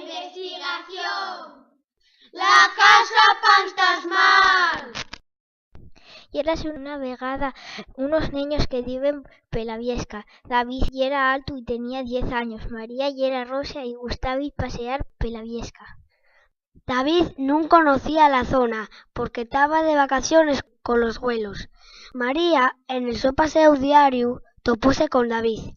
Investigación. La casa fantasmal. Y érase una vegada unos niños que diben pela Viesca. David yera alto y tenía 10 años. María yera rosa y gustabi pasear pela Viesca. David nun conocía la zona porque estaba de vacaciones con los güelos. María, en el so paseo diario, topóse con David.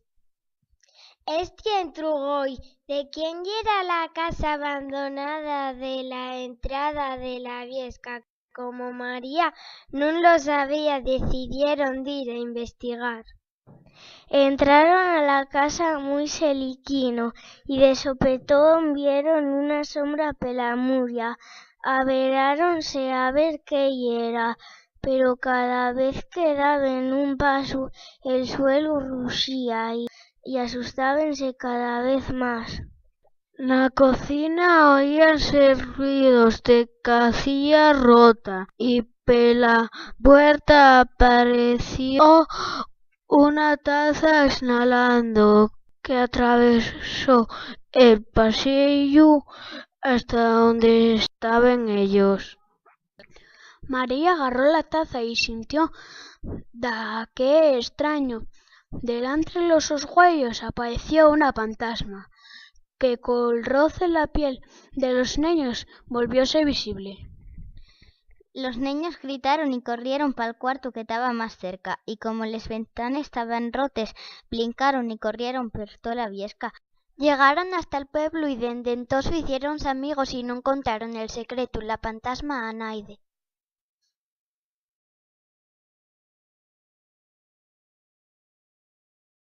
«Esti entrugoy, ¿de quién yera la casa abandonada de la entrada de la Viesca?» Como María nun lo sabía, decidieron dir a investigar. Entraron a la casa muy seliquino y de sopetón vieron una sombra pela muria. Averáronse a ver qué yera, pero cada vez que daben un paso el suelo ruxía y asustábense cada vez más. Na cocina oíanse ruidos de cacilla rota y pela puerta apareció una taza esnalando que atravesó el pasillo hasta donde estaban ellos. María agarró la taza y sintió qué extraño. Delante de los osgüellos apareció una fantasma que col roce la piel de los niños volvióse visible. Los niños gritaron y corrieron pa'l cuarto que estaba más cerca, y como les ventanas estaban rotes, blincaron y corrieron per tola Viesca. Llegaron hasta el pueblo y dende entós ficiéronse amigos y nun contaron el secreto la fantasma a naide.